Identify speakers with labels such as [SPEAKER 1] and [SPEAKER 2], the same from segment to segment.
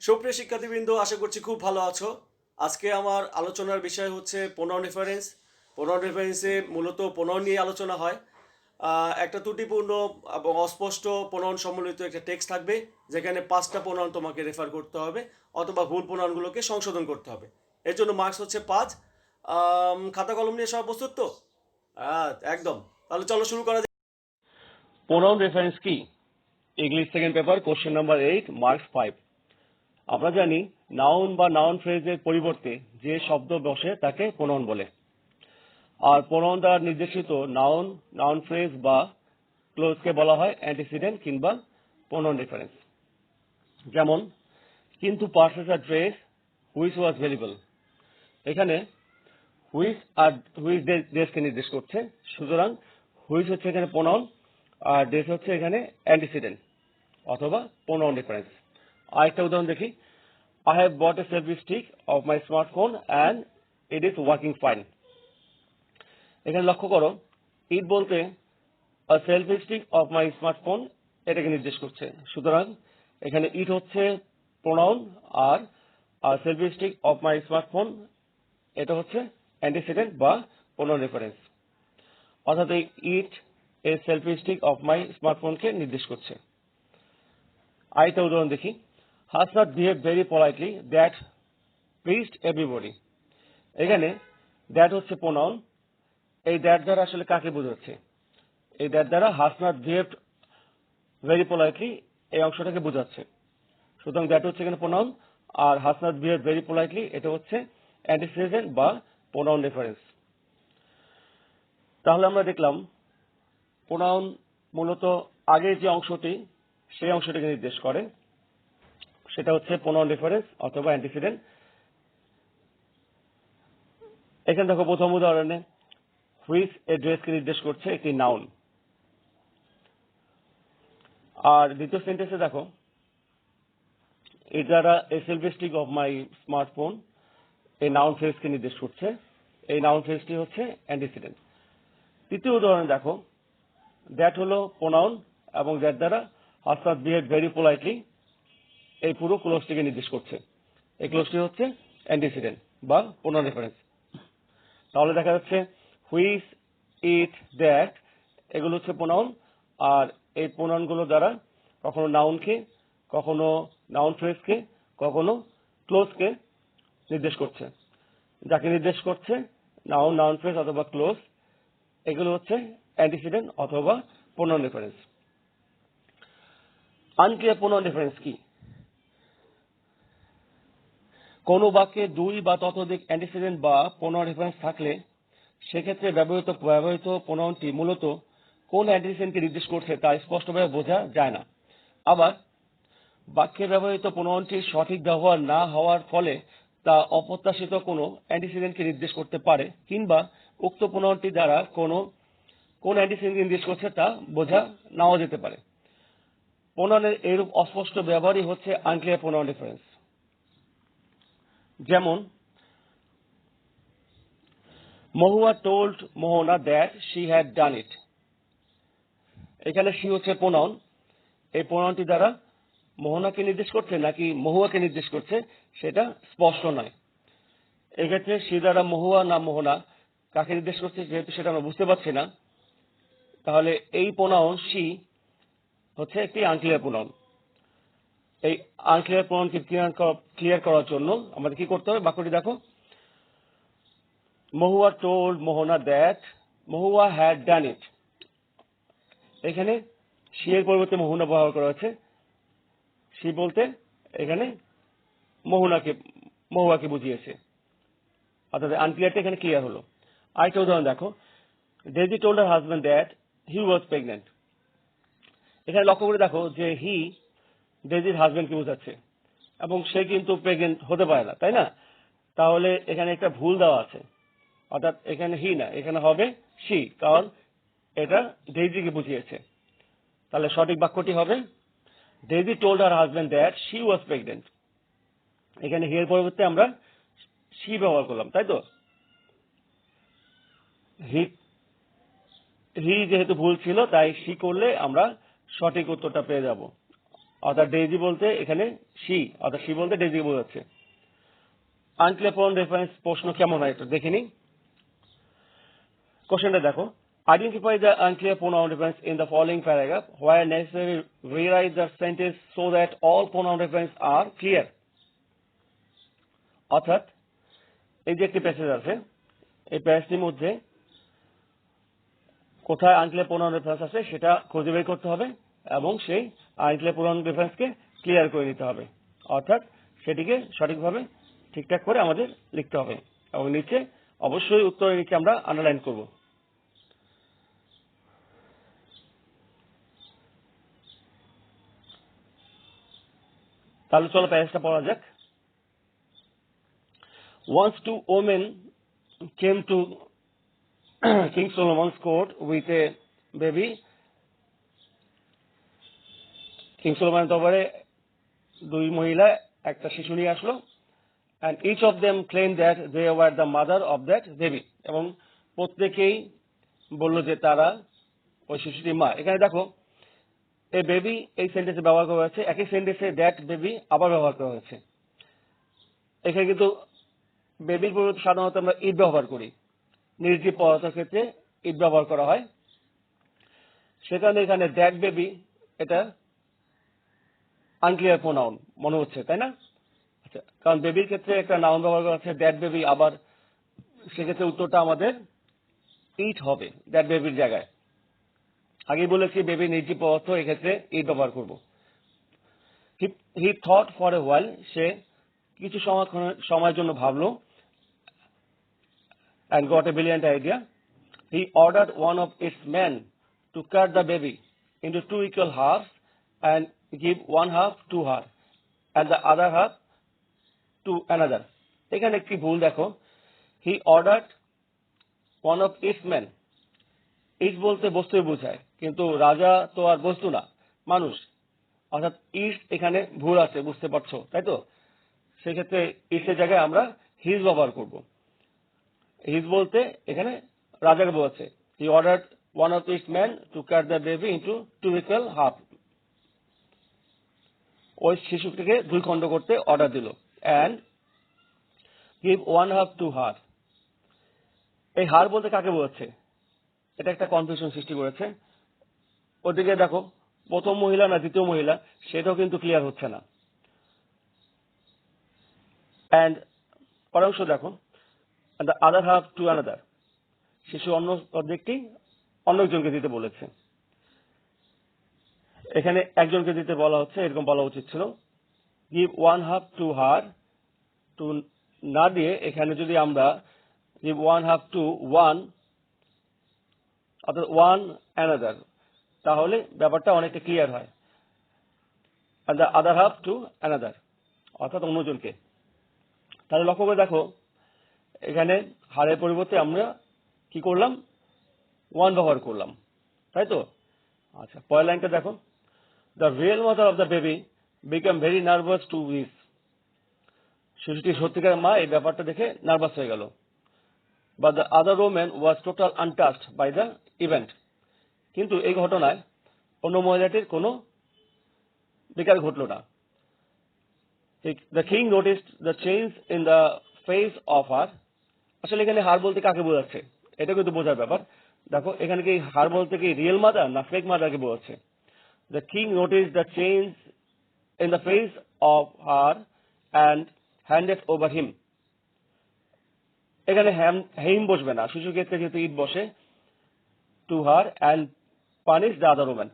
[SPEAKER 1] সুপ্রিয় শিক্ষার্থীবৃন্দ, আশা করছি খুব ভালো আছো। আজকে আমার আলোচনার বিষয় হচ্ছে প্রোনাউন রেফারেন্স। প্রোনাউন রেফারেন্সে মূলত প্রোনাউন নিয়ে আলোচনা হয়। একটা ত্রুটিপূর্ণ এবং অস্পষ্ট প্রোনাউন সম্বলিত একটা টেক্সট থাকবে, যেখানে 5টা প্রোনাউন তোমাকে রেফার করতে হবে অথবা ভুল প্রোনাউনগুলোকে সংশোধন করতে হবে। এর জন্য মার্কস হচ্ছে 5। খাতা কলম নিয়ে সব প্রস্তুত তো? একদম। তাহলে চলো শুরু করা যাক। প্রোনাউন রেফারেন্স কি? English second paper, question number 8, marks 5। আমরা জানি নাউন বা নাউন ফ্রেজের পরিবর্তে যে শব্দ বসে তাকে প্রোনাউন বলে। আর প্রোনাউন দ্বারা নির্দেশিত নাউন, নাউন ফ্রেজ বা ক্লোজকে বলা হয় অ্যান্টিসিডেন্ট কিংবা প্রোনাউন রেফারেন্স। যেমন, কিন্তু পার্সেস আর ড্রেস হুইচ ওয়াজ ভেরিয়েবল। এখানে হুইচ ড্রেসকে নির্দেশ করছে, সুতরাং হুইচ হচ্ছে এখানে প্রোনাউন আর ড্রেস হচ্ছে এখানে অ্যান্টিসিডেন্ট অথবা প্রোনাউন রেফারেন্স। আরেকটা উদাহরণ দেখি। I have bought a selfie stick of my smartphone and it is working fine. এখানে লক্ষ্য করো, ইট বলতে a selfie stick of my smartphone এটাকে নির্দেশ করছে। সুতরাং এখানে ইট হচ্ছে প্রোনাউন আর selfie stick of my smartphone এটা হচ্ছে অ্যান্টিসিডেন্ট বা প্রোনাউন রেফারেন্স। অর্থাৎ এই it a selfie stick of my স্মার্টফোনকে নির্দেশ করছে। আরেকটা উদাহরণ দেখি। has not behaved very politely that pleased everybody. এখানে দ্যাট হচ্ছে প্রোনাউন। এই দ্যাট দ্বারা আসলে কাকে বোঝাচ্ছে? এই দ্যাট দ্বারা has not behaved very politely এই অংশটাকে বোঝাচ্ছে। সুতরাং দ্যাট হচ্ছে এখানে প্রোনাউন আর has not behaved very politely এটা হচ্ছে অ্যান্টিসিডেন্ট বা প্রোনাউন রেফারেন্স। তাহলে আমরা দেখলাম প্রোনাউন মূলত আগের যে অংশটি সেই অংশটিকে নির্দেশ করে, সেটা হচ্ছে প্রোনাউন রেফারেন্স অথবা অ্যান্টিসিডেন্ট। এখানে দেখো প্রথম উদাহরণে হুইচ এ ড্রেসকে নির্দেশ করছে একটি নাউন। আর দ্বিতীয় সেন্টেন্সে দেখো ইট দ্বারা এ selfie stick of my smartphone এই নাউন ফ্রেজকে নির্দেশ করছে। এই নাউন ফ্রেজটি হচ্ছে অ্যান্টিসিডেন্ট। তৃতীয় উদাহরণে দেখো দ্যাট হলো প্রোনাউন এবং দ্যাট দ্বারা has not behaved very politely এই পুরো ক্লোজটিকে নির্দেশ করছে। এই ক্লোজটি হচ্ছে অ্যান্টিসিডেন্ট বা প্রোনাউন রেফারেন্স। তাহলে দেখা যাচ্ছে হুইচ, ইট, দ্যাট এগুলো হচ্ছে প্রোনাউন আর এই প্রোনাউনগুলো দ্বারা কখনো নাউনকে, কখনো নাউন ফ্রেজকে, কখনো ক্লোজকে নির্দেশ করছে। যাকে নির্দেশ করছে নাউন, নাউন ফ্রেজ অথবা ক্লোজ এগুলো হচ্ছে অ্যান্টিসিডেন্ট অথবা pronoun reference. Unclear pronoun reference কি? কোন বাক্যে দুই বা ততোধিক অ্যান্টিসিডেন্ট বা প্রোনাউন রেফারেন্স থাকলে সেক্ষেত্রে ব্যবহৃত প্রোনাউনটি মূলত কোন অ্যান্টিসিডেন্টকে নির্দেশ করছে তা স্পষ্টভাবে বোঝা যায় না। আবার বাক্যে ব্যবহৃত প্রোনাউনটির সঠিক ব্যবহার না হওয়ার ফলে তা অপ্রত্যাশিত কোনো অ্যান্টিসিডেন্টকে নির্দেশ করতে পারে কিংবা উক্ত প্রোনাউনটি দ্বারা কোন অ্যান্টিসিডেন্টকে নির্দেশ করছে তা বোঝা নাও যেতে পারে। প্রোনাউনের এইরূপ অস্পষ্ট ব্যবহারই হচ্ছে আনক্লিয়ার প্রোনাউন রেফারেন্স। যেমন, Mahua told Mohana that she had done it. এখানে শি হচ্ছে প্রোনাউন। এই প্রোনাউনটি দ্বারা মোহনাকে নির্দেশ করছে নাকি মহুয়াকে নির্দেশ করছে সেটা স্পষ্ট নয়। এক্ষেত্রে শি দ্বারা মহুয়া না মোহনা কাকে নির্দেশ করছে যেহেতু সেটা আমরা বুঝতে পারছি না, তাহলে এই প্রোনাউন শি হচ্ছে একটি আনক্লিয়ার প্রোনাউন। এই আনক্লিয়ার প্রোনাউনকে ক্লিয়ার করার জন্য আমাদের কি করতে হবে? বাক্যটি দেখো, Mahua told Mohana that Mahua had done it. এখানে শি এর পরিবর্তে মোহনা ব্যবহার করা হয়েছে। শি বলতে এখানে মহুয়াকে বুঝিয়েছে, অর্থাৎ আনক্লিয়ারটা এখানে ক্লিয়ার হলো। আরেকটা উদাহরণ দেখো, daisy told her husband that he was pregnant. এখানে লক্ষ্য করে দেখো যে হি ডেজির হাজব্যান্ডকে বোঝাচ্ছে এবং সে কিন্তু প্রেগনেন্ট হতে পারে না, তাই না? তাহলে এখানে একটা ভুল দেওয়া আছে, অর্থাৎ এখানে হি না, এখানে হবে শি, কারণ এটা ডেজিকে বুঝিয়েছে। তাহলে সঠিক বাক্যটি হবে daisy told her husband that she was pregnant. এখানে হি এর পরিবর্তে আমরা শি ব্যবহার করলাম, তাই তো? হি যেহেতু ভুল ছিল তাই শি করলে আমরা সঠিক উত্তরটা পেয়ে যাব, অর্থাৎ ডেইজি বলতে এখানে শি, অর্থাৎ শি বলতে ডেইজি বোঝাচ্ছে। আনক্লিয়ার প্রোনাউন রেফারেন্স প্রশ্ন কেমন হয় একটু দেখে নিই। কোশ্চেনটা দেখো, identify the unclear pronoun reference in the following paragraph, where necessary rewrite the sentence so that all pronoun reference are clear. অর্থাৎ এই যে একটি প্যাসেজ আছে, এই প্যাসেজটির মধ্যে কোথায় আনক্লিয়ার প্রোনাউন রেফারেন্স আছে সেটা খুঁজে বের করতে হবে এবং সেই আনক্লিয়ার প্রোনাউন রেফারেন্সকে ক্লিয়ার করে নিতে হবে, অর্থাৎ সেটিকে সঠিকভাবে ঠিকঠাক করে আমাদের লিখতে হবে এবং নিচে অবশ্যই উত্তরের নিচে আমরা আন্ডারলাইন করব। তাহলে চলো প্যাসেজটা পড়া যাক। Once two women came to King Solomon's court with a baby. King সোলোমনের দরবারে দুই মহিলা একটা শিশু নিয়ে আসলো, and each of them claimed that they were the mother of that baby, এবং প্রত্যেকেই বলল যে তারা ওই শিশুটির মা। এখানে দেখো এই বেবি এই সেন্টেন্সে ব্যবহার করা হয়েছে, একই সেন্টেন্সে দ্যাট বেবি আবার ব্যবহার করা হয়েছে। এখানে কিন্তু বেবির পরিবর্তে সাধারণত আমরা ইট ব্যবহার করি, নির্জীব পদার্থের ক্ষেত্রে ইট ব্যবহার করা হয়, সেখানে এখানে দ্যাট বেবি এটা আনক্লিয়ার প্রোনাউন মনে হচ্ছে, তাই না? আচ্ছা, কারণ বেবির ক্ষেত্রে একটা নাউন ব্যবহার করা হচ্ছে দ্যাট বেবি, আবার সেক্ষেত্রে উত্তরটা আমাদের ইট হবে দ্যাট বেবির জায়গায়। আগেই বলেছি বেবি নির্জীব পদার্থ, এক্ষেত্রে ইট ব্যবহার করব। He thought for a while, সে কিছু সময়ের জন্য ভাবলো, and got a brilliant idea. He ordered one of its men to cut the baby into two equal halves and give one half to her and the other half to another. এখানে একটি ভুল দেখো, he ordered one of its men. ইট বলতে বস্তুই বোঝায়, কিন্তু রাজা তো আর বস্তু না, মানুষ, অর্থাৎ ইট এখানে ভুল আছে, বুঝতে পারছো তাই তো? সেক্ষেত্রে ইটের জায়গায় আমরা হিজ ব্যবহার করব। হিজ বলতে এখানে রাজাকে বোঝাচ্ছে। He ordered one of its man to cut the baby into two equal half, ওই শিশুটিকে দুই খণ্ড করতে অর্ডার দিল, and give one half to her. এই হার বলতে কাকে বোঝাচ্ছে? এটা একটা কনফিউশন সৃষ্টি করেছে। ওদিকে দেখো প্রথম মহিলা না দ্বিতীয় মহিলা সেটাও কিন্তু ক্লিয়ার হচ্ছে না। অ্যান্ড পরাংশ দেখো, and the other half to another, শিশু অন্য অর্ধেকটি অন্য একজনকে দিতে বলেছে। এখানে একজনকে দিতে বলা হচ্ছে, এরকম বলা উচিত ছিল give one half to her, to না দিয়ে এখানে যদি আমরা give one half to one, অর্থাৎ one another, তাহলে ব্যাপারটা অনেকটা ক্লিয়ার হয়। and the other half to another, অর্থাৎ অন্যজনকে। তাহলে লক্ষ্য করে দেখো এখানে হারের পরিবর্তে আমরা কি করলাম? ওয়ান ব্যবহার করলাম, তাই তো? আচ্ছা, পরের লাইনটা দেখো, the real mother of the baby become very nervous to this. শিশুটি সত্যিকার মা এই ব্যাপারটা দেখে নার্ভাস হয়ে গেল। But the other woman was total untouched by the event, কিন্তু এই ঘটনায় অন্য মহিলাটির কোনো বিকার ঘটল না। The king noticed the change in the face of her. আসলে এখানে হার বলতে কাকে বোঝাচ্ছে এটা কিন্তু বোঝার ব্যাপার। দেখো এখানে কি হার বলতে কি রিয়েল মাদার না ফেক মাদারকে বোঝাচ্ছে? The king notice the change in the face of her and handed over him. এখানে হিম বসবে না, শিশুর ক্ষেত্রে যেহেতু ইট বসে, to her and punish the other woman.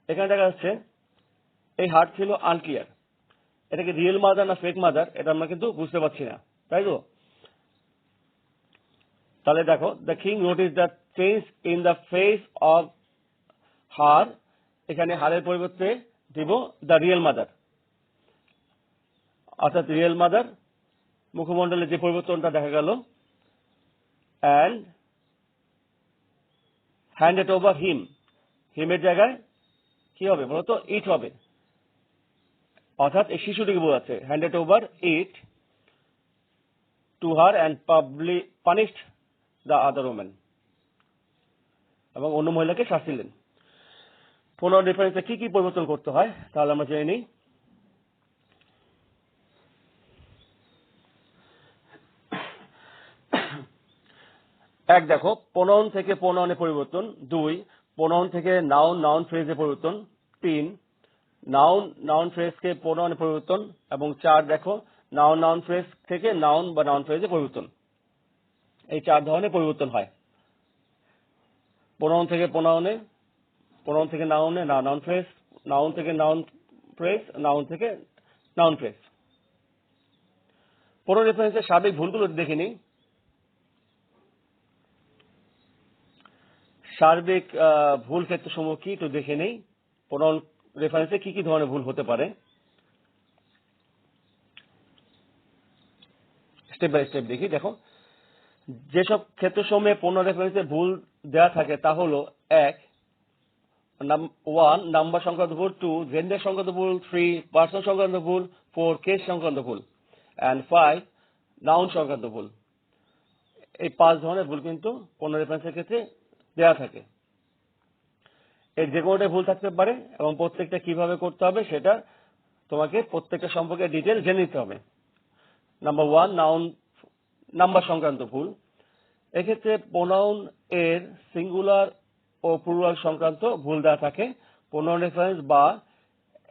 [SPEAKER 1] এখানে দেখা যাচ্ছে এই হার ছিল আনক্লিয়ার, এটা কি রিয়েল মাদার না ফেক মাদার এটা আমরা কিন্তু বুঝতে পারছি না, তাই তো? তাহলে দেখো the king notice the change in the face of হার, এখানে হারের পরিবর্তে দিব দ্য রিয়েল মাদার, অর্থাৎ রিয়েল মাদার মুখমণ্ডলে যে পরিবর্তনটা দেখা গেল, অ্যান্ড হ্যান্ডেড ওভার হিম, হিমের জায়গায় কি হবে বলতো? ইট হবে, অর্থাৎ এই শিশুটিকে বোঝাচ্ছে handed over it two her and punished the other woman, এবং অন্য মহিলাকে শাস্তি দিলেন। প্রোনাউন রেফারেন্সে কি কি পরিবর্তন করতে হয় তাহলে আমরা জেনে নিই। এক, দেখো প্রোনাউন থেকে প্রোনাউনে পরিবর্তন। 2, প্রোনাউন থেকে নাউন নাউন ফ্রেজে পরিবর্তন। 3, নাউন নাউন ফ্রেজকে প্রোনাউনে পরিবর্তন। এবং 4, দেখো নাউন নাউন ফ্রেজ থেকে নাউন বা নাউন ফ্রেজে পরিবর্তন। এই 4 ধরনের পরিবর্তন হয়। প্রোনাউন থেকে প্রোনাউনে, প্রোনাউন থেকে নাউনে, নাউন ফ্রেজ, নাউন থেকে নাউন ফ্রেজ, নাউন থেকে নাউন ফ্রেজ। প্রোনাউন রেফারেন্সের সার্বিক ভুলগুলো দেখে নিই। সার্বিক ভুল ক্ষেত্রসমূহ কি একটু দেখে নেই। প্রোনাউন রেফারেন্সে কি কি ধরনের ভুল হতে পারে স্টেপ বাই স্টেপ দেখি। দেখো যেসব ক্ষেত্রসমূহে প্রোনাউন রেফারেন্সে ভুল দেওয়া থাকে তা হলো: 1, নাম্বার সংক্রান্ত ভুল। 2, জেন্ডার সংক্রান্ত ভুল। 3, পার্সন সংক্রান্ত ভুল। 4, কেস সংক্রান্ত ভুল। and 5, নাউন সংক্রান্ত ভুল। এই 5 ধরনের ভুল কিন্তু প্রোনাউন রেফারেন্সের ক্ষেত্রে দেওয়া থাকে। এর যে কোনোটাই ভুল থাকতে পারে এবং প্রত্যেকটা কিভাবে করতে হবে সেটা তোমাকে প্রত্যেকটা সম্পর্কে ডিটেল জেনে নিতে হবে। নাম্বার 1, নাম্বার সংক্রান্ত ভুল। এক্ষেত্রে প্রোনাউন এর সিঙ্গুলার ও প্লুরাল সংক্রান্ত ভুল দেওয়া থাকে। প্রোনাউন রেফারেন্স বা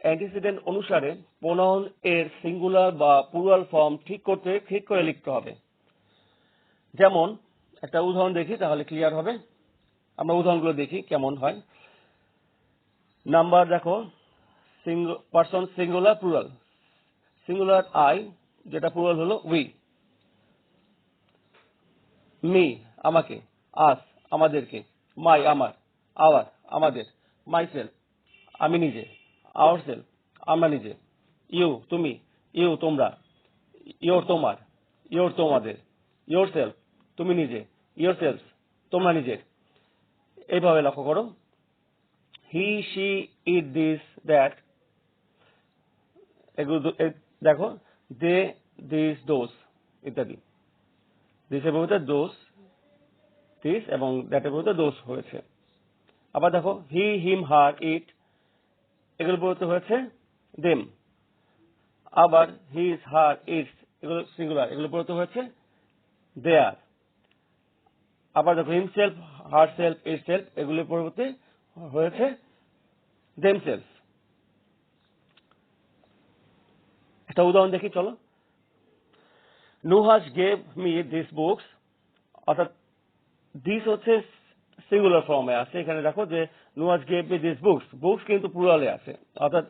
[SPEAKER 1] অ্যান্টিসিডেন্ট অনুসারে প্রোনাউন এর সিঙ্গুলার বা প্লুরাল ফর্ম ঠিক করে লিখতে হবে। যেমন একটা উদাহরণ দেখি তাহলে ক্লিয়ার হবে। আমরা উদাহরণগুলো দেখি কেমন হয়। নাম্বার দেখো, person singular plural. Singular I, যেটা প্লুরাল হলো উই। মি, আমাকে। আস, আমাদেরকে। মাই, আমার। আওয়ার, আমাদের। মাই সেলফ, আমি নিজে। আওয়ার সেলফ, আমরা নিজে। ইউ, তুমি। ইউ, তোমরা। ইয়োর, তোমার। ইয়োর, তোমাদের। ইয়োর সেলফ, তুমি নিজে। ইয়োর সেলফ, তোমরা নিজের। এইভাবে লক্ষ্য করো। হি, শি, ইট, দিস, দ্যাট, এগুলো দেখো। দে, দিস, দোজ ইত্যাদি। দিসের পরিবর্তে দোজ, দিস এবং দ্যাটের পরিবর্তে দোজ হয়েছে। আবার দেখো হি, হিম, হার, ইট, এগুলো পরিবর্তে হয়েছে দেম। আবার হিজ, হার, ইটস, এগুলো সিঙ্গুলার, এগুলো পরিবর্তে হয়েছে দেয়ার। আবার দেখো হিমসেলফ, হার সেলফ, ইট সেলফ, এগুলোর পরিবর্তে হয়েছে দেম সেলফ। একটা উদাহরণ দেখি চলো। Nuhash gave me this books, অর্থাৎ দিস হচ্ছে সিঙ্গুলার ফর্মে আছে। এখানে দেখো যে Nuhash gave me this books, books কিন্তু প্লুরালে আছে, অর্থাৎ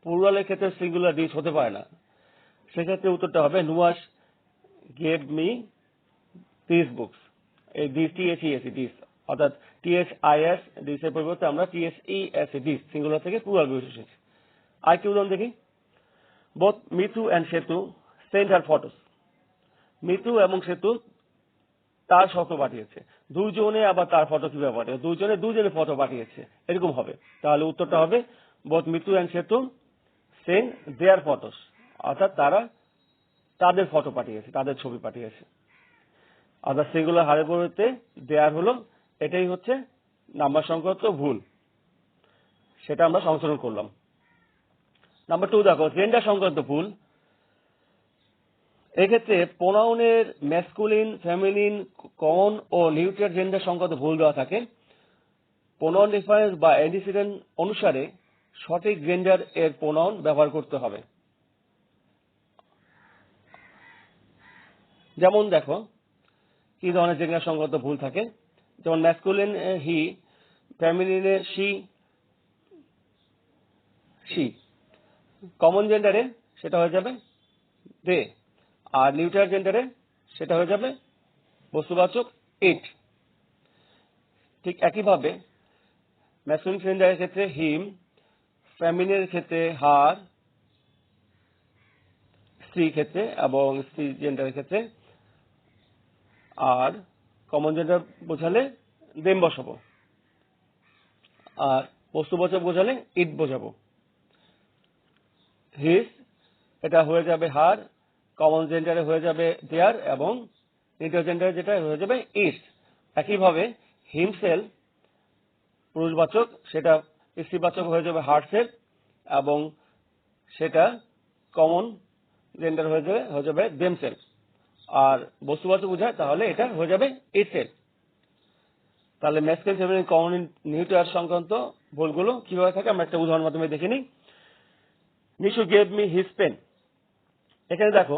[SPEAKER 1] প্লুরালের ক্ষেত্রে সিঙ্গুলার দিস হতে পারে না। সেক্ষেত্রে উত্তরটা হবে Nuhash gave me this books. এই দিস, THES, দিস, অর্থাৎ THIS, দিসের পরিবর্তে আমরা THES, দিস, সিঙ্গুলার থেকে প্লুরাল এসেছে। আর কি উদাহরণ দেখি। বোথ মিথু অ্যান্ড সেতু সেন্ড হার ফটোস। মিথু এবং সেতু তার ফটো পাঠিয়েছে। দুজনে আবার তার ফটো কিভাবে পাঠিয়েছে? দুজনে ফটো পাঠিয়েছে, এরকম হবে। তাহলে উত্তরটা হবে বোথ মিথু অ্যান্ড সেতু সেন্ড দেয়ার ফটোস, অর্থাৎ তারা তাদের ফটো পাঠিয়েছে, তাদের ছবি পাঠিয়েছে। অর্থাৎ সিঙ্গুলার হারের পরিবর্তে দেয়ার হলো, এটাই হচ্ছে নাম্বার সংক্রান্ত ভুল, সেটা আমরা সংশোধন করলাম। নাম্বার 2 দেখো, জেন্ডার সংক্রান্ত ভুল। এক্ষেত্রে প্রোনাউনের ম্যাসকুলিন, ফেমিনিন, কমন ও নিউট্রাল জেন্ডার সংক্রান্ত ভুল দেওয়া থাকে। প্রোনাউন রেফারেন্স বা অ্যান্টিসিডেন্ট অনুসারে সঠিক জেন্ডার এর প্রোনাউন ব্যবহার করতে হবে। যেমন দেখো কি ধরনের জেন্ডার সংক্রান্ত ভুল থাকে। যেমন ম্যাসকুলিন হি, ফেমিনিনে শি, কমন জেন্ডারে সেটা হয়ে যাবে দে, আর নিউট্রাল জেন্ডারে সেটা হয়ে যাবে বস্তুবাচক ইট। ঠিক একইভাবে ম্যাসকুলিন জেন্ডারের ক্ষেত্রে হিম, ফেমিনিনের ক্ষেত্রে হার, স্ত্রী ক্ষেত্রে এবং স্ত্রী জেন্ডারের ক্ষেত্রে, আর কমন জেন্ডার বোঝালে দেম বসাবো, আর বস্তুবাচক বোঝালে ইট বোঝাবো। হিস, এটা হয়ে যাবে হার, কমন জেন্ডারে হয়ে যাবে দেয়ার এবং নিউট্রাল জেন্ডারে যেটা হয়ে যাবে ইট। একইভাবে হিমসেল পুরুষবাচক, সেটা
[SPEAKER 2] স্ত্রীবাচক হয়ে যাবে হার্টসেলফ এবং সেটা কমন জেন্ডার হয়ে যাবে দেমসেলফ। আর বস্তুবাচক বোঝায় তাহলে এটা হয়ে যাবে ইটসেলফ। তাহলে ম্যাসকুলিন ফেমিনিন কমন নিউট্রাল সংক্রান্ত ভুলগুলো কিভাবে থাকে আমরা একটা উদাহরণ মাধ্যমে দেখে নিই। Nishu gave me his pen. এখানে দেখো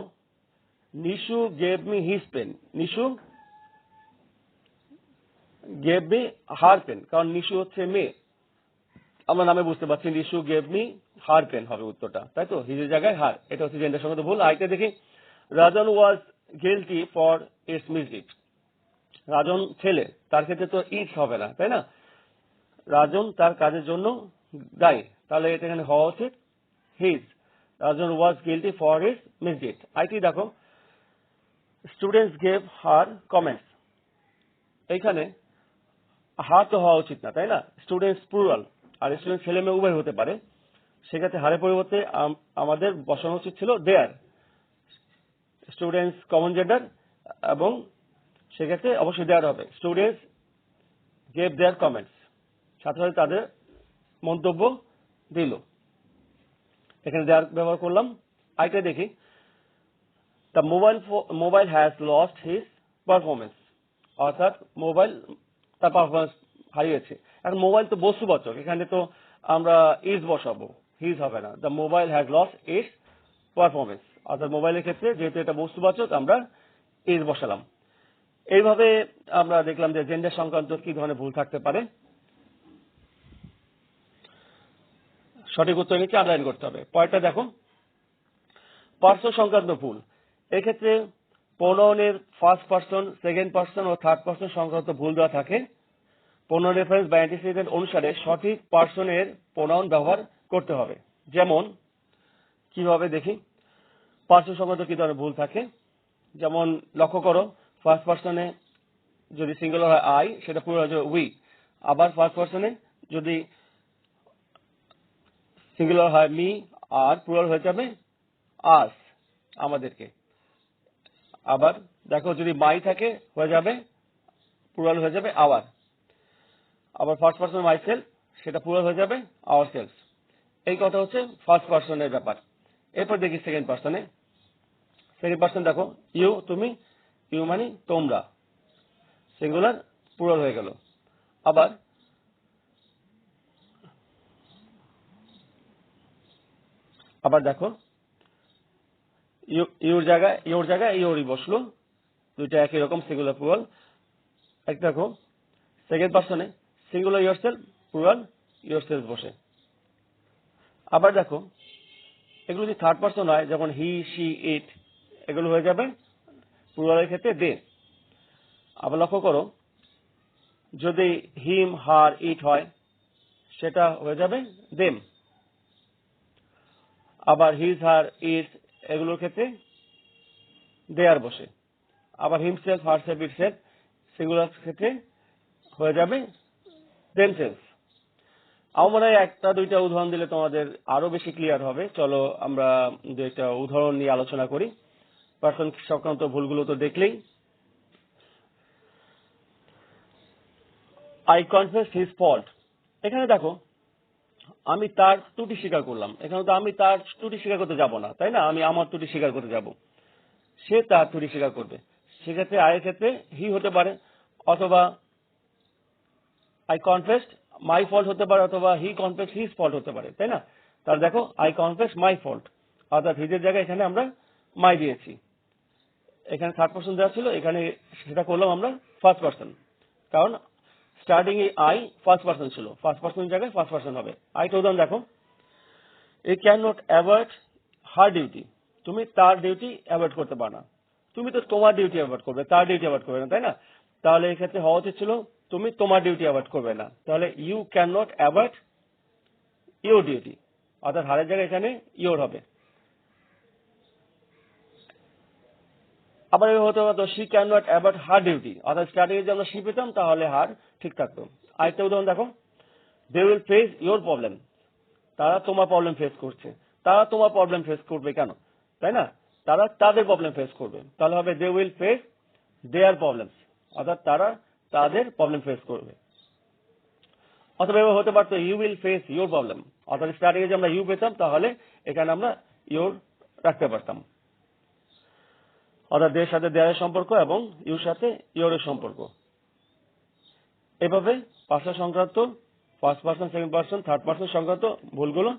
[SPEAKER 2] Nishu gave me his pen, Nishu gave me her pen, কারণ নিশু হচ্ছে মেয়ে, আমরা নামে বুঝতে পারছি Nishu gave me her pen হবে উত্তরটা, তাই তো? হিজের জায়গায় হার, এটা হচ্ছে জেন্ডার সংক্রান্ত ভুল। আরেকটা দেখি, রাজন ওয়াজ গিলটি ফর ইটস মিসডিড। রাজন ছেলে, তার ক্ষেত্রে তো ইটস হবে না, তাই না? রাজন তার কাজের জন্য দায়ী, তাহলে এটা এখানে হওয়া উচিত his. Rajan was guilty for his misdeed. আইটি দেখো, স্টুডেন্টস গেভ হার কমেন্টস। এইখানে হার তো হওয়া উচিত না, তাই না? স্টুডেন্টস প্লুরাল, আর স্টুডেন্ট ছেলে মেয়ে উভয় হতে পারে, সেক্ষেত্রে হারের পরিবর্তে আমাদের বসানো উচিত ছিল দেয়ার। স্টুডেন্টস কমন জেন্ডার এবং সেক্ষেত্রে অবশ্যই দেয়ার হবে। স্টুডেন্টস গেভ দেয়ার কমেন্টস, ছাত্রছাত্রী তাদের মন্তব্য দিল, এখানে দেয়ার ব্যবহার করলাম। আইটা দেখি, the mobile has lost his performance, অর্থাৎ মোবাইল তার পারফরমেন্স হারিয়েছে। এখন মোবাইল তো বস্তুবাচক, এখানে তো আমরা ইজ বসাবো, হিজ হবে না। The mobile has lost it's performance, অর্থাৎ মোবাইলের ক্ষেত্রে যেহেতু এটা বস্তুবাচক আমরা ইজ বসালাম। এইভাবে আমরা দেখলাম যে জেন্ডার সংক্রান্ত কি ধরনের ভুল থাকতে পারে। সঠিক উত্তর নিচে আন্ডারলাইন করতে হবে। পরেরটা দেখো, পার্সন সংক্রান্ত ভুল। এক্ষেত্রে প্রোনাউনের ফার্স্ট পার্সন, সেকেন্ড পার্সন ও থার্ড পার্সন সংক্রান্ত ভুল দেওয়া থাকে। প্রোনাউন রেফারেন্স বা অ্যান্টিসিডেন্ট অনুসারে সঠিক পার্সনের প্রোনাউন ব্যবহার করতে হবে। যেমন কিভাবে দেখি, পার্সন সংক্রান্ত কি ধরনের ভুল থাকে। যেমন লক্ষ্য করো, ফার্স্ট পার্সনে যদি সিঙ্গুলার হয় আই, সেটা পুরো হয়ে যাবে উই। আবার ফার্স্ট পার্সনে যদি সিঙ্গুলার হয় মি, আর প্লুরাল হয়ে যাবে আস, আমাদেরকে। আবার দেখো যদি মাই থাকে হয়ে যাবে প্লুরাল হয়ে যাবে আওয়ার। আবার ফার্স্ট পার্সন মাই সেলফ, সেটা প্লুরাল হয়ে যাবে আওয়ার সেলফ। এই কথা হচ্ছে ফার্স্ট পার্সনের ব্যাপার। এরপর দেখি সেকেন্ড পার্সনে। সেকেন্ড পার্সন দেখো, ইউ তুমি, ইউ মানে তোমরা, সিঙ্গুলার প্লুরাল হয়ে গেল। আবার দেখো, ইউর জায়গায় ইউরই বসলো, দুইটা একই রকম সিঙ্গুলার প্লুরাল। একটা দেখো সেকেন্ড পার্সনে সিঙ্গুলার ইয়োরসেলফ, প্লুরাল ইয়োরসেলফ বসে। আবার দেখো এগুলো যদি থার্ড পার্সন হয়, যেমন হি, শি, ইট, এগুলো হয়ে যাবে প্লুরালের ক্ষেত্রে দে। আবার লক্ষ্য করো, যদি হিম, হার, ইট হয় সেটা হয়ে যাবে দেম। আবার হিজ, হার, ইটস এগুলোর ক্ষেত্রে দেয়ার বসে। আবার হিমসেলফ, হারসেলফ, ইটসেলফ সিঙ্গুলার ক্ষেত্রে হয়ে যাবে দেমসেলফ। আমার মনে হয় একটা দুইটা উদাহরণ দিলে তোমাদের আরো বেশি ক্লিয়ার হবে। চলো আমরা দুইটা উদাহরণ নিয়ে আলোচনা করি। পার্সন সংক্রান্ত ভুলগুলো তো দেখলেই। I confess his fault. এখানে দেখো আমি তার ত্রুটি স্বীকার করলাম, এখানে তো আমি তার ত্রুটি স্বীকার করতে যাব না, তাই না? আমি আমার ত্রুটি স্বীকার করতে যাব, সে তার ত্রুটি স্বীকার করবে। সেক্ষেত্রে আয়ের ক্ষেত্রে হি হতে পারে, অথবা আই কনফেসড মাই ফল্ট হতে পারে, অথবা হি কনফেসড হিজ ফল্ট হতে পারে, তাই না? তাহলে দেখো আই কনফেস মাই ফল্ট, অর্থাৎ হিজের জায়গায় এখানে আমরা মাই দিয়েছি। এখানে থার্ড পার্সন দেওয়া ছিল, এখানে সেটা করলাম আমরা ফার্স্ট পার্সন, কারণ starting a I first person ছিল, ফার্স্ট পার্সন জায়গায় ফার্স্ট পার্সন হবে। আইটা উদাহরণ দেখো, a can not avoid her duty. তুমি তার ডিউটি অ্যাভয়েড করতে পারো না। তুমি তো তোমার ডিউটি অ্যাভয়েড করবে, তার ডিউটি অ্যাভয়েড করবে না, তাই না? তাহলে এই ক্ষেত্রে হওয়া উচিত ছিল তুমি তোমার ডিউটি অ্যাভয়েড করবে না। তাহলে you can not avoid your duty, অর্থাৎ হারের জায়গায় এখানে ইউর হবে। আবার হতে পারতো she can not avoid her duty, অর্থাৎ স্টার্টিং এ যদি আমরা শি পেতাম তাহলে হার ঠিক থাকতো। আরেকটা উদাহরণ দেখো, they will face your problem. তারা তোমার প্রবলেম ফেস করছে। তারা তোমার প্রবলেম ফেস করবে কেন, তাই না? তারা তাদের প্রবলেম ফেস করবে, তাহলে হবে they will face their problems, অর্থাৎ তারা তাদের প্রবলেম ফেস করবে। অথবা এভাবে হতে পারতো you will face your problem, অর্থাৎ স্টার্টিং এ যে আমরা ইউ পেতাম তাহলে এখানে আমরা ইউর রাখতে পারতাম, অর্থাৎ দের সাথে দেয়ারের সম্পর্ক এবং ইউর সাথে ইউরের সম্পর্ক। এভাবে পার্সন সংক্রান্ত, first person, second person, third person সংক্রান্ত ভুলগুলো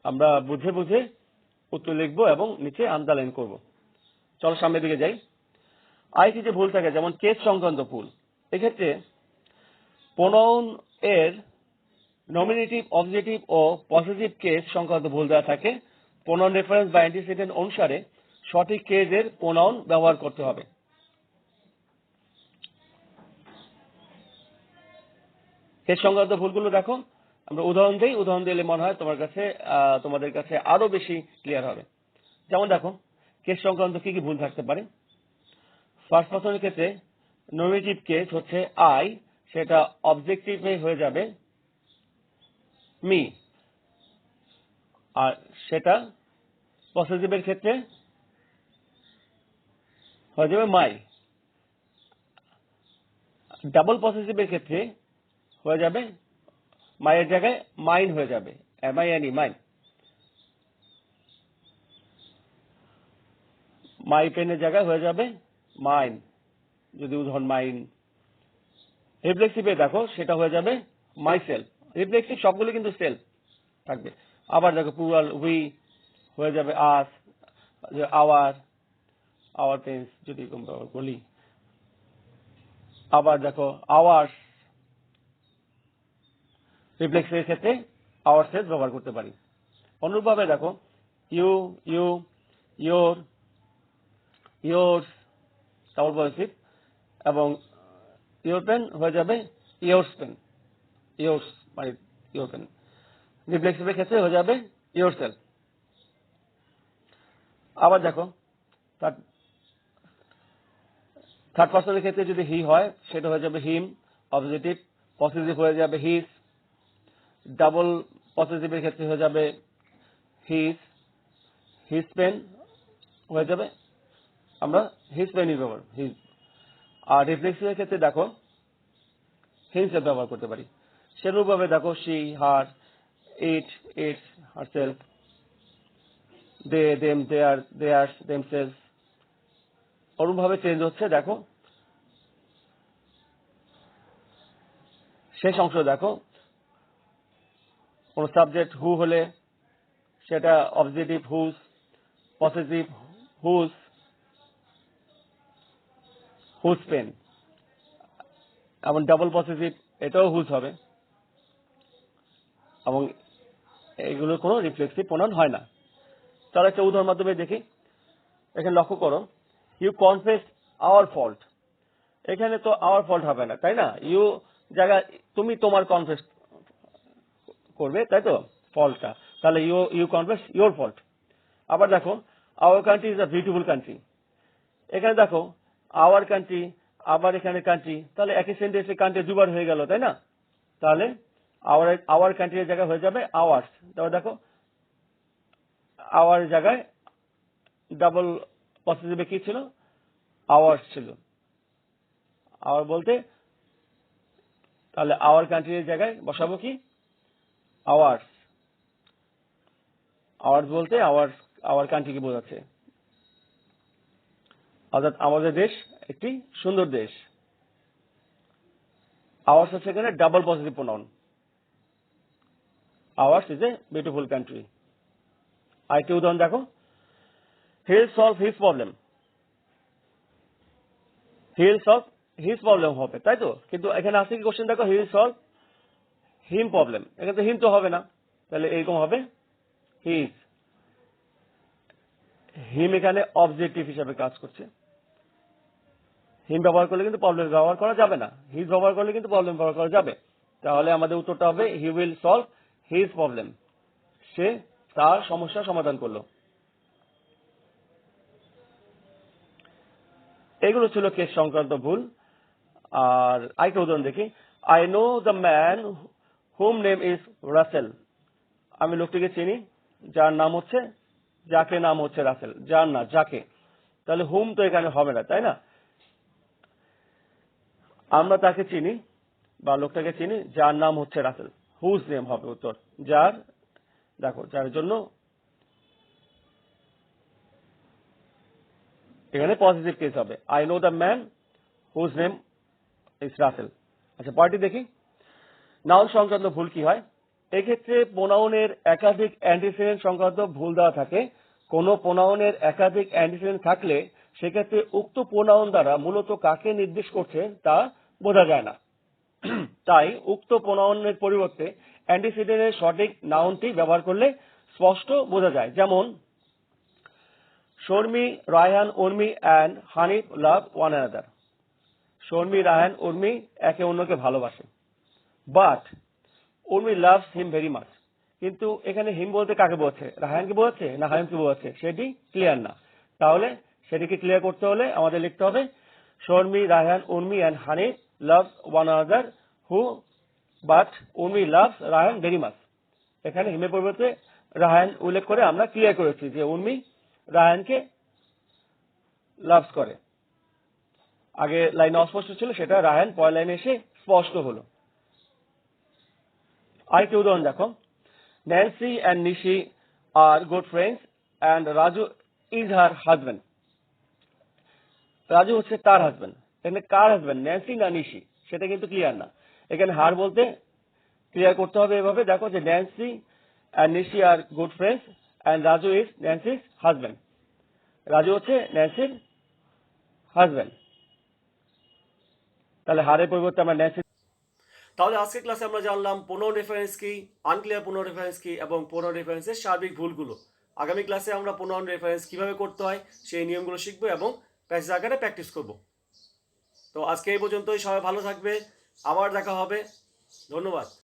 [SPEAKER 2] আমরা বুঝে বুঝে উত্তর লিখবো এবং নিচে আন্ডারলাইন করব। চলো সামনের দিকে যাই। আরেকটি যে ভুল থাকে যেমন কেস সংক্রান্ত ভুল, এক্ষেত্রে প্রোনাউন এর নমিনেটিভ, অবজেক্টিভ ও পসেসিভ কেস সংক্রান্ত ভুল দেওয়া থাকে। প্রোনাউন রেফারেন্স বা অ্যান্টিসিডেন্ট অনুসারে সঠিক কেসের প্রোনাউন ব্যবহার করতে হবে। কেস সংক্রান্ত ভুলগুলো দেখো, আমরা উদাহরণ দিই, উদাহরণ দিলে মনে হয় তোমাদের কাছে আরো বেশি ক্লিয়ার হবে। যেমন দেখো কেস সংক্রান্ত কি কি ভুল থাকতে পারে। ফার্স্ট পার্সনের ক্ষেত্রে নমিনেটিভ কেস হচ্ছে আই, সেটা অবজেক্টিভে হয়ে যাবে মি, আর সেটা পসেসিভের ক্ষেত্রে হয়ে যাবে মাই। ডাবল পসেসিভের ক্ষেত্রে হয়ে যাবে মায়ের জায়গায় মাইন হয়ে যাবে, এমআইএনই, মাইন। মাই পেনের জায়গায় হয়ে যাবে মাইন, যদি উদাহরণ মাইন। রিফ্লেক্সিভে দেখো সেটা হয়ে যাবে মাই সেলফ। রিফ্লেক্সিভ সবগুলো কিন্তু সেলফ থাকবে। আবার দেখো প্লুরাল উই হয়ে যাবে আস, আওয়ার, আওয়ার পেন্স যদি বলি। আবার দেখো আওয়ার্স, রিফ্লেক্সিভের ক্ষেত্রে আওয়ার সেলফ ব্যবহার করতে পারি। অনুরূপভাবে দেখো you, you, your, yours double possessive, এবং ইয়োর পেন হয়ে যাবে ইয়োর্স পেন, ইয়োর্স মানে ইয়োর পেন। রিফ্লেক্সিভের ক্ষেত্রে হয়ে যাবে ইয়োর সেলফ। আবার দেখো থার্ড পার্সনের ক্ষেত্রে যদি হি হয় সেটা হয়ে যাবে হিম, অবজেক্টিভ। পসেসিভ হয়ে যাবে হিজ। ডাবল পসেসিভের ক্ষেত্রে হয়ে যাবে হিজ, হিজ পেন হয়ে যাবে, আমরা হিজ পেনই ব্যবহার, হিজ। আর রিফ্লেক্সিভের ক্ষেত্রে দেখো হিমসেলফ ব্যবহার করতে পারি। সেরূপভাবে দেখো she, her, it, its, herself, they, them, their, theirs, themselves. অনুরূপভাবে চেঞ্জ হচ্ছে। দেখো শেষ অংশ দেখো, কোন সাবজেক্ট হু হলে সেটা objective whose, possessive whose, whose pen, এবং ডাবল পসেসিভ এটাও হুজ হবে, এবং এগুলোর কোনো রিফ্লেক্সিভ প্রোনাউন হয় না। তাহলে একটা উদাহরণ মাধ্যমে দেখি। এখানে লক্ষ্য করো, ইউ কনফেস আওয়ার ফল্ট। এখানে তো আওয়ার ফল্ট হবে না, তাই না? ইউ জায়গা তুমি তোমার কনফেস করবে, তাই তো, ফল্টটা। তাহলে you, you confess your fault. আবার দেখো our country is a beautiful country. এখানে দেখো আওয়ার কান্ট্রি, আবার এখানে কান্ট্রি, তাহলে একই সেন্টেন্সে কান্ট্রি দুবার হয়ে গেল, তাই না? তাহলে আওয়ার কান্ট্রির জায়গায় হয়ে যাবে আওয়ার্স। তাহলে দেখো আওয়ার জায়গায় ডাবল পসেসিভে কি ছিল? আওয়ার্স ছিল। আওয়ার বলতে তাহলে আওয়ার কান্ট্রির জায়গায় বসাবো কি? আওয়ার্স। আওয়ার্স বলতে আওয়ার কান্ট্রিকে বোঝাচ্ছে, অর্থাৎ আমাদের দেশ একটি সুন্দর দেশ। আওয়ার্স হচ্ছে এখানে double possessive pronoun. Hours is a beautiful country. আরেকটি উদাহরণ দেখো, হি will solve his problem. He will solve his problem হবে, তাই তো, কিন্তু এখানে আছে কি কোশ্চেন দেখো, হি উইল সলভ হিম প্রবলেম। এখানে তো হিম তো হবে না, তাহলে এরকম হবে হিজ। হিম এখানে অবজেক্টিভ হিসাবে কাজ করছে। হিম ব্যবহার করলে কিন্তু প্রবলেম ব্যবহার করা যাবে না, হিজ ব্যবহার করলে কিন্তু প্রবলেম ব্যবহার করা যাবে। তাহলে আমাদের উত্তরটা হবে he will solve his problem. সে তার সমস্যার সমাধান করলো। এগুলো ছিল কেস সংক্রান্ত ভুল। আর আরেকটা উদাহরণ দেখি, I know the man whom name is Russell. আমি লোকটিকে চিনি যার নাম হচ্ছে, যাকে নাম হচ্ছে রাসেল, যার না যাকে। তাহলে হুম তো এখানে হবে না, তাই না? আমরা তাকে চিনি, বা লোকটাকে চিনি যার নাম হচ্ছে রাসেল। হুজ নেম হবে উত্তর, যার, দেখো যার জন্য এখানে পজিটিভ কেস হবে, I know the man whose name is Russell. আচ্ছা পরেরটি দেখি, নাউন সংক্রান্ত ভুল কি হয়। এক্ষেত্রে প্রোনাউনের একাধিক অ্যান্টিসিডেন্ট সংক্রান্ত ভুল দেওয়া থাকে। কোনো প্রোনাউনের একাধিক অ্যান্টিসিডেন্ট থাকলে সেক্ষেত্রে উক্ত প্রোনাউন দ্বারা মূলত কাকে নির্দেশ করছে তা বোঝা যায় না। তাই উক্ত প্রোনাউনের পরিবর্তে অ্যান্টিসিডেন্টের সঠিক নাউনটি ব্যবহার করলে স্পষ্ট বোঝা যায়। যেমন Sharmi, Raihan, Urmi and Hanif love one another. Sharmi, Raihan, Urmi একে অন্যকে ভালোবাসে। But Urmi loves him very much. কিন্তু এখানে হিম বলতে কাকে বোঝাচ্ছে, রায়হানকে বোঝাচ্ছে না হানিফকে বোঝাচ্ছে, সেটি ক্লিয়ার না। তাহলে সেটিকে ক্লিয়ার করতে হলে আমাদের লিখতে হবে Sharmi, Raihan, Urmi and Hanif loves one another who, but Urmi loves Raihan very much. এখানে হিমের পরিবর্তে রায়হান উল্লেখ করে আমরা ক্লিয়ার করেছি যে উর্মি রায়হানকে লাভস করে। আগে লাইনে অস্পষ্ট ছিল, সেটা রায়হান পরের লাইনে এসে স্পষ্ট হলো। আরেকটি উদাহরণ দেখো, Nancy and Nishi are good friends and Raju is her husband. Raju হচ্ছে তার হাজব্যান্ড। এখানে কার হাজব্যান্ড, ন্যান্সি না নিশি, সেটা কিন্তু ক্লিয়ার না। এখানে হার বলতে ক্লিয়ার করতে হবে এভাবে, দেখো যে Nancy and Nishi are good friends and Raju is Nancy's husband. Raju হচ্ছে ন্যান্সির হাজব্যান্ড। তাহলে হারের পরিবর্তে আমরা ন্যান্সি।
[SPEAKER 1] তাহলে আজকের ক্লাসে আমরা জানলাম প্রোনাউন রেফারেন্স কি, আনক্লিয়ার প্রোনাউন রেফারেন্স কি এবং প্রোনাউন রেফারেন্সের সার্বিক ভুলগুলো। আগামী ক্লাসে আমরা প্রোনাউন রেফারেন্স কিভাবে করতে হয় সেই নিয়মগুলো শিখবো এবং প্যাসেজ আকারে প্র্যাকটিস করব। তো আজকে এই পর্যন্তই, সবাই ভালো থাকবে, আবার দেখা হবে, ধন্যবাদ।